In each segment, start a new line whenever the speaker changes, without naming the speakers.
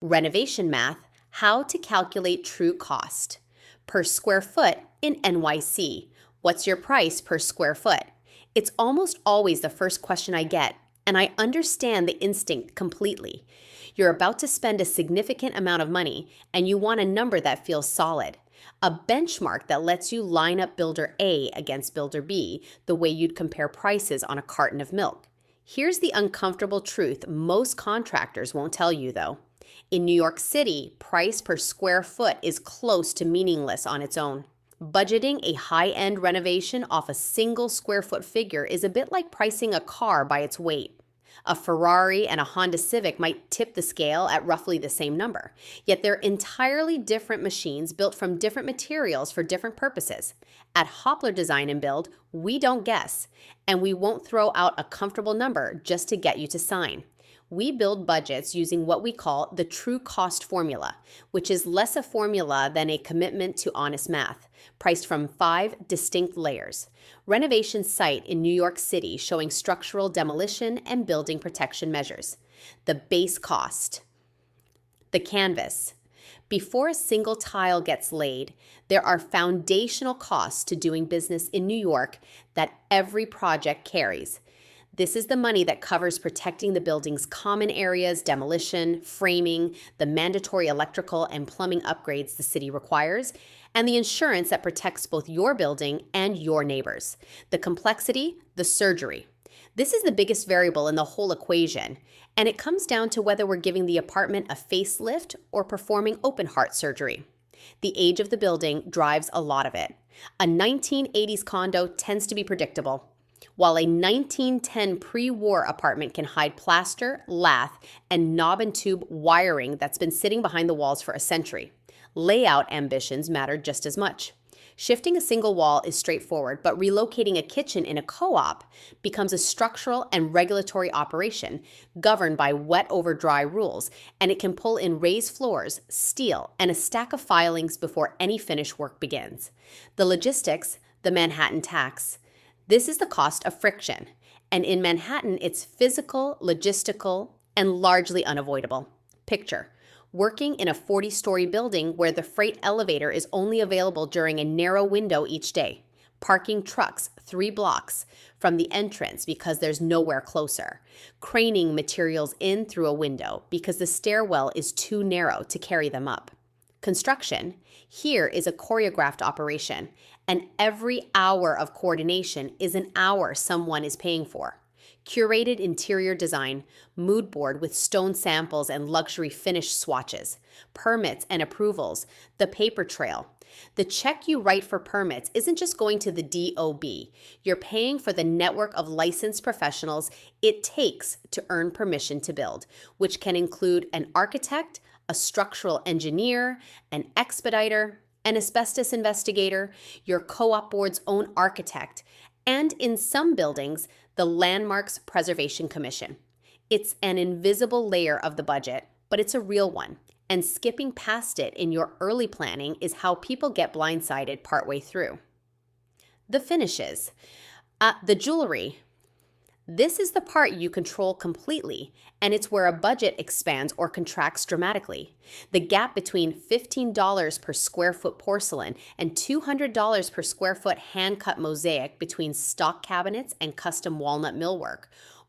Renovation math, how to calculate true cost. Per square foot in NYC. What's your price per square foot? It's almost always the first question I get, and I understand the instinct completely. You're about to spend a significant amount of money, and you want a number that feels solid. A benchmark that lets you line up builder A against builder B the way you'd compare prices on a carton of milk. Here's the uncomfortable truth most contractors won't tell you, though. In New York City, price per square foot is close to meaningless on its own. Budgeting a high-end renovation off a single square foot figure is a bit like pricing a car by its weight. A Ferrari and a Honda Civic might tip the scale at roughly the same number, yet they're entirely different machines built from different materials for different purposes. At Hoppler Design and Build, we don't guess, and we won't throw out a comfortable number just to get you to sign. We build budgets using what we call the true cost formula, which is less a formula than a commitment to honest math, priced from 5 distinct layers. Renovation site in New York City showing structural demolition and building protection measures. The base cost. The canvas. Before a single tile gets laid, there are foundational costs to doing business in New York that every project carries. This is the money that covers protecting the building's common areas, demolition, framing, the mandatory electrical and plumbing upgrades the city requires, and the insurance that protects both your building and your neighbors. The complexity, the surgery. This is the biggest variable in the whole equation, and it comes down to whether we're giving the apartment a facelift or performing open heart surgery. The age of the building drives a lot of it. A 1980s condo tends to be predictable, while a 1910 pre-war apartment can hide plaster, lath, and knob and tube wiring that's been sitting behind the walls for a century. Layout ambitions matter just as much. Shifting a single wall is straightforward, but relocating a kitchen in a co-op becomes a structural and regulatory operation governed by wet over dry rules, and it can pull in raised floors, steel, and a stack of filings before any finish work begins. The logistics, the Manhattan tax. This is the cost of friction, and in Manhattan, it's physical, logistical, and largely unavoidable. Picture, working in a 40-story building where the freight elevator is only available during a narrow window each day, parking trucks 3 blocks from the entrance because there's nowhere closer, craning materials in through a window because the stairwell is too narrow to carry them up. Construction, here is a choreographed operation, and every hour of coordination is an hour someone is paying for. Curated interior design, mood board with stone samples and luxury finish swatches, permits and approvals, the paper trail. The check you write for permits isn't just going to the DOB. You're paying for the network of licensed professionals it takes to earn permission to build, which can include an architect, a structural engineer, an expediter, an asbestos investigator, your co-op board's own architect, and in some buildings, the Landmarks Preservation Commission. It's an invisible layer of the budget, but it's a real one, and skipping past it in your early planning is how people get blindsided partway through. The finishes. The jewelry. This is the part you control completely, and it's where a budget expands or contracts dramatically. The gap between $15 per square foot porcelain and $200 per square foot hand-cut mosaic between stock cabinets and custom walnut millwork,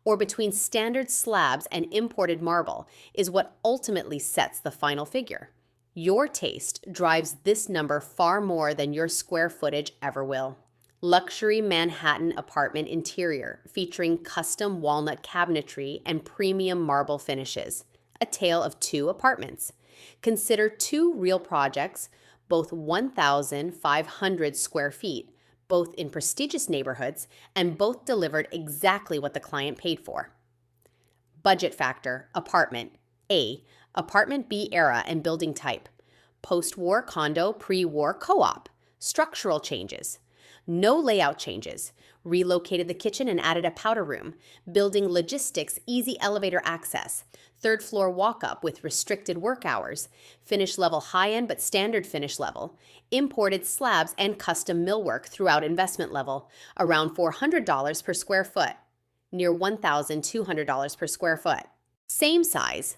or between standard slabs and imported marble, is what ultimately sets the final figure. Your taste drives this number far more than your square footage ever will. Luxury Manhattan apartment interior featuring custom walnut cabinetry and premium marble finishes. A tale of 2 apartments. Consider 2 real projects, both 1,500 square feet, both in prestigious neighborhoods, and both delivered exactly what the client paid for. Budget factor, apartment. A, apartment B era and building type. Post-war condo, pre-war co-op. Structural changes. No layout changes. Relocated the kitchen and added a powder room. Building logistics, easy elevator access. 3rd floor walk-up with restricted work hours. Finish level high-end but standard finish level. Imported slabs and custom millwork throughout investment level. Around $400 per square foot. Near $1,200 per square foot. Same size.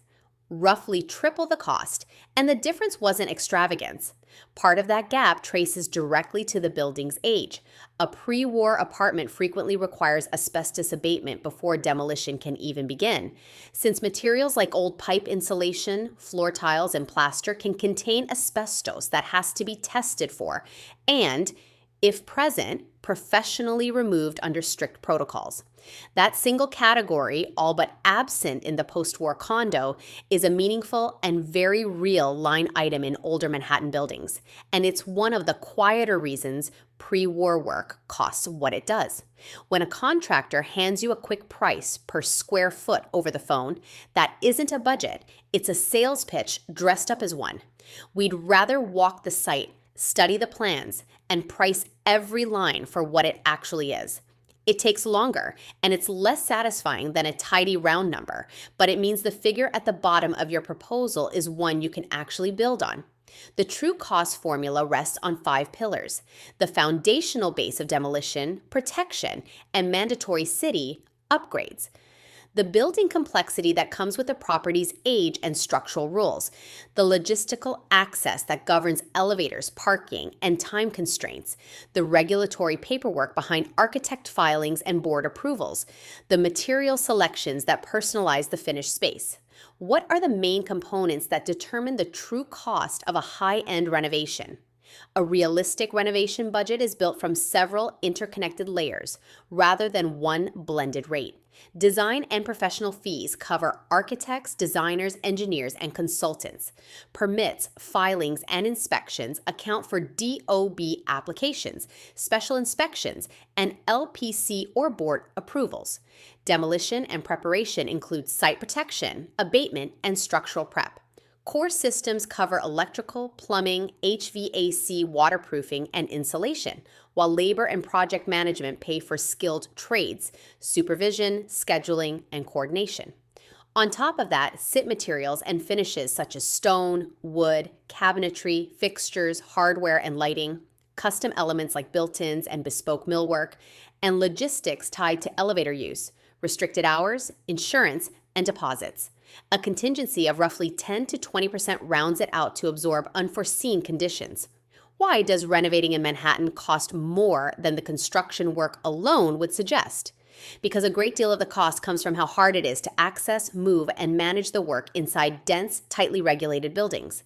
roughly triple the cost, and the difference wasn't extravagance. Part of that gap traces directly to the building's age. A pre-war apartment frequently requires asbestos abatement before demolition can even begin, since materials like old pipe insulation, floor tiles, and plaster can contain asbestos that has to be tested for and, if present, professionally removed under strict protocols. That single category, all but absent in the post-war condo, is a meaningful and very real line item in older Manhattan buildings, and it's one of the quieter reasons pre-war work costs what it does. When a contractor hands you a quick price per square foot over the phone, that isn't a budget, it's a sales pitch dressed up as one. We'd rather walk the site, study the plans, and price every line for what it actually is. It takes longer, and it's less satisfying than a tidy round number, but it means the figure at the bottom of your proposal is one you can actually build on. The true cost formula rests on 5 pillars: the foundational base of demolition, protection, and mandatory city upgrades. The building complexity that comes with a property's age and structural rules, the logistical access that governs elevators, parking, and time constraints, the regulatory paperwork behind architect filings and board approvals, the material selections that personalize the finished space. What are the main components that determine the true cost of a high-end renovation? A realistic renovation budget is built from several interconnected layers rather than one blended rate. Design and professional fees cover architects, designers, engineers, and consultants. Permits, filings, and inspections account for DOB applications, special inspections, and LPC or board approvals. Demolition and preparation include site protection, abatement, and structural prep. Core systems cover electrical, plumbing, HVAC, waterproofing, and insulation, while labor and project management pay for skilled trades, supervision, scheduling, and coordination. On top of that, sit materials and finishes such as stone, wood, cabinetry, fixtures, hardware, and lighting, custom elements like built-ins and bespoke millwork, and logistics tied to elevator use, restricted hours, insurance, and deposits. A contingency of roughly 10 to 20% rounds it out to absorb unforeseen conditions. Why does renovating in Manhattan cost more than the construction work alone would suggest? Because a great deal of the cost comes from how hard it is to access, move, and manage the work inside dense, tightly regulated buildings.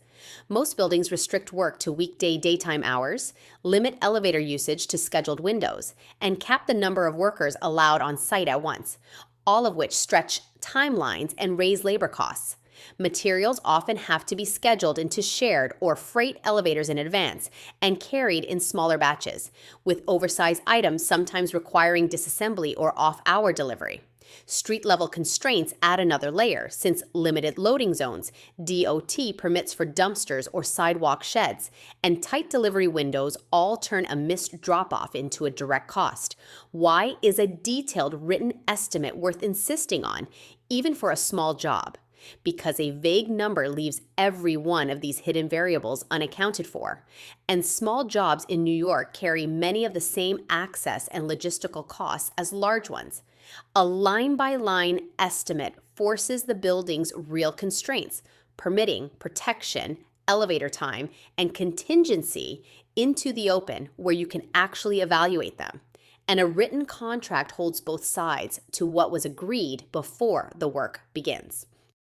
Most buildings restrict work to weekday daytime hours, limit elevator usage to scheduled windows, and cap the number of workers allowed on site at once, all of which stretch timelines and raise labor costs. Materials often have to be scheduled into shared or freight elevators in advance and carried in smaller batches, with oversized items sometimes requiring disassembly or off-hour delivery. Street-level constraints add another layer, since limited loading zones, DOT permits for dumpsters or sidewalk sheds, and tight delivery windows all turn a missed drop-off into a direct cost. Why is a detailed written estimate worth insisting on, even for a small job? Because a vague number leaves every one of these hidden variables unaccounted for. And small jobs in New York carry many of the same access and logistical costs as large ones. A line-by-line estimate forces the building's real constraints, permitting, protection, elevator time, and contingency into the open where you can actually evaluate them. And a written contract holds both sides to what was agreed before the work begins.